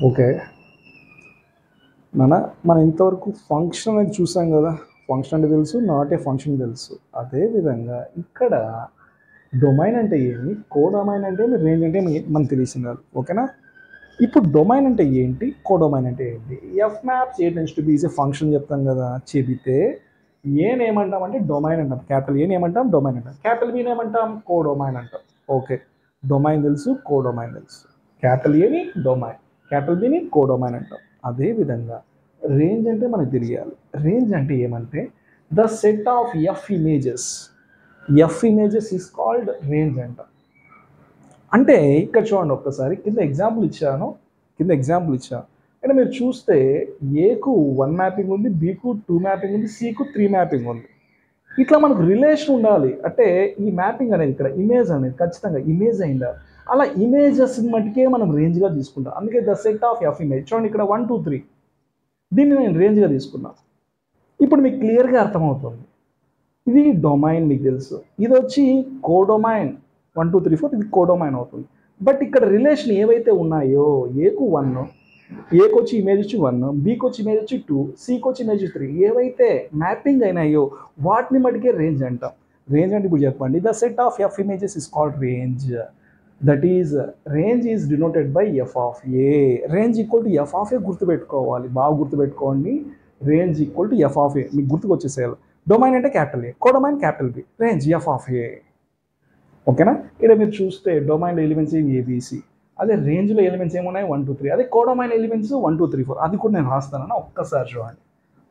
Okay నాన్న, మనం ఇంతవరకు ఫంక్షన్ అనేది చూసాం కదా. ఫంక్షన్ అంటే తెలుసు, నాట్ ఏ ఫంక్షన్ తెలుసు. అదేవిధంగా ఇక్కడ డొమైన్ అంటే ఏమి, కోడొమైన్ అంటే ఏమి, రేంజ్ అంటే ఏమి మనకు తెలిసింది. ఓకేనా. ఇప్పుడు డొమైన్ అంటే ఏంటి, కోడొమైన్ అంటే ఏంటి? F maps A tends to be is a function చెప్తాం కదా. చెబితే ఏనేమంటాం అంటే డొమైన్ అంటాం. క్యాపిటల్ ఏని ఏమంటాం, డొమైన్ అంటాం. క్యాపిటల్ బీని ఏమంటాం, కోడొమైన్ అంటాం. ఓకే, డొమైన్ తెలుసు, కోడొమైన్ తెలుసు. క్యాపిటల్ ఏని డొమైన్, క్యాపిటల్ బిని కోడొమైన్ అంటాం. అదేవిధంగా రేంజ్ అంటే మనకు తెలియాలి. రేంజ్ అంటే ఏమంటే the set of F images. F images is called range అంట. అంటే ఇక్కడ చూడండి ఒక్కసారి, కింద ఎగ్జాంపుల్ ఇచ్చాను. అంటే మీరు చూస్తే ఏకు 1 మ్యాపింగ్ ఉంది, బికు 2 మ్యాపింగ్ ఉంది, సికు 3 మ్యాపింగ్ ఉంది. ఇట్లా మనకు రిలేషన్ ఉండాలి. అంటే ఈ మ్యాపింగ్ అనేది ఇక్కడ ఇమేజ్ అనేది ఖచ్చితంగా ఇమేజ్ అయిందా, అలా ఇమేజెస్ మటుకే మనం రేంజ్గా తీసుకుంటాం. అందుకే the set of F image చూడండి, ఇక్కడ 1 2 3 దీన్ని నేను రేంజ్గా తీసుకున్నాను. ఇప్పుడు మీకు క్లియర్గా అర్థమవుతుంది. ఇది డొమైన్ మీకు తెలుసు. ఇది వచ్చి కోడొమైన్ 1 2 3 4 ఇది కోడొమైన్ అవుతుంది. బట్ ఇక్కడ రిలేషన్ ఏవైతే ఉన్నాయో ఏకు 1, ఏకి వచ్చి ఇమేజ్ వచ్చి 1, బీకి వచ్చి ఇమేజ్ వచ్చి 2, సికి వచ్చి ఇమేజ్ 3, ఏవైతే మ్యాపింగ్ అయినాయో వాటిని మటుకే రేంజ్ అంటాం. రేంజ్ అంటే ఇప్పుడు చెప్పండి, the set of F images is called range. That is range is denoted by F of A. Range equal to F of A గుర్తుపెట్టుకోవాలి, బాగా గుర్తుపెట్టుకోండి. Range equal to F of A మీకు గుర్తుకు వచ్చేసేయాలి. డొమైన్ అంటే capital A, codomain capital B, range F of A. ఓకేనా. ఇక్కడ మీరు చూస్తే డొమైన్ ఎలిమెంట్స్ ఏమి ఏబిసి, అదే రేంజ్లో ఎలిమెంట్స్ ఏమున్నాయి 1 2 3, అదే కోడొమైన్ ఎలిమెంట్స్ 1 2 3 4. అది కూడా నేను రాస్తానన్న ఒక్కసారి చూడండి.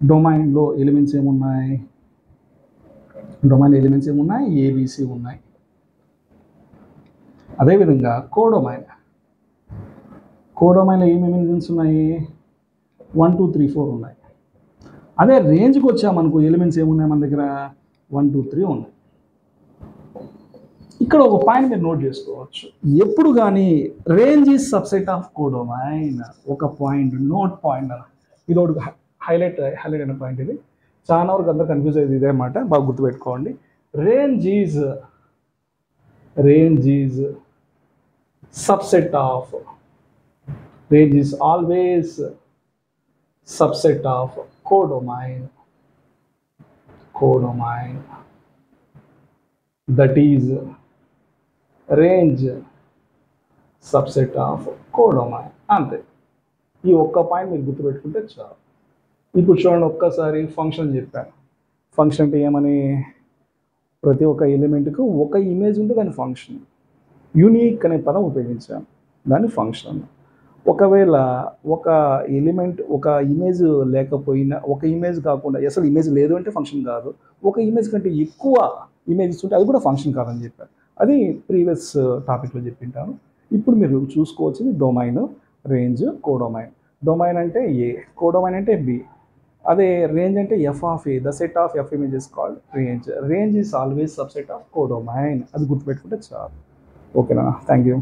డొమైన్లో ఎలిమెంట్స్ ఏమున్నాయి, ఏబిసి ఉన్నాయి. అదేవిధంగా కోడొమైన్లో ఏమేమి ఎలిమెంట్స్ ఉన్నాయి, 1 2 3 4 ఉన్నాయి. అదే రేంజ్కి వచ్చామనుకో ఎలిమెంట్స్ ఏమున్నాయి మన దగ్గర, 1 2 3 ఉన్నాయి. ఇక్కడ ఒక పాయింట్ మీరు నోట్ చేసుకోవచ్చు. ఎప్పుడు కానీ range is subset of codomain. ఒక పాయింట్, నోట్ పాయింట్ అన్న, ఇది ఒకటి హైలైట్ అయిన పాయింట్. ఇది చాలా వరకు అంతా కన్ఫ్యూజ్ అయ్యేది ఇదే మాట, బాగా గుర్తుపెట్టుకోండి. Range is subset of, range is always subset of codomain. That is range subset of codomain. అంతే, ఈ ఒక్క పాయింట్ మీరు గుర్తుపెట్టుకుంటే చాలు. ఇప్పుడు చూడండి ఒక్కసారి ఫంక్షన్ చెప్పాను. ఫంక్షన్ అంటే ఏమని, ప్రతి ఒక్క ఎలిమెంట్కు ఒక ఇమేజ్ ఉంటే దాని ఫంక్షన్. యూనిక్ అనే పదం ఉపయోగించాను, దాని ఫంక్షన్. ఒకవేళ ఒక ఎలిమెంట్ ఒక ఇమేజ్ లేకపోయినా, ఒక ఇమేజ్ కాకుండా అసలు ఇమేజ్ లేదు అంటే ఫంక్షన్ కాదు. ఒక ఇమేజ్ కంటే ఎక్కువ ఇమేజెస్ ఉంటే అది కూడా ఫంక్షన్ కాదని చెప్పాను. అది ప్రీవియస్ టాపిక్లో చెప్పింటాను. ఇప్పుడు మీరు చూసుకోవచ్చు డొమైన్, రేంజ్, కోడొమైన్. డొమైన్ అంటే ఏ, కోడొమైన్ అంటే బి. అదే రేంజ్ అంటే F of A, the set of F images called range. Range is always subset of codomain. అది గుర్తుపెట్టుకుంటే చాలు. ఓకేనా, థ్యాంక్ యూ.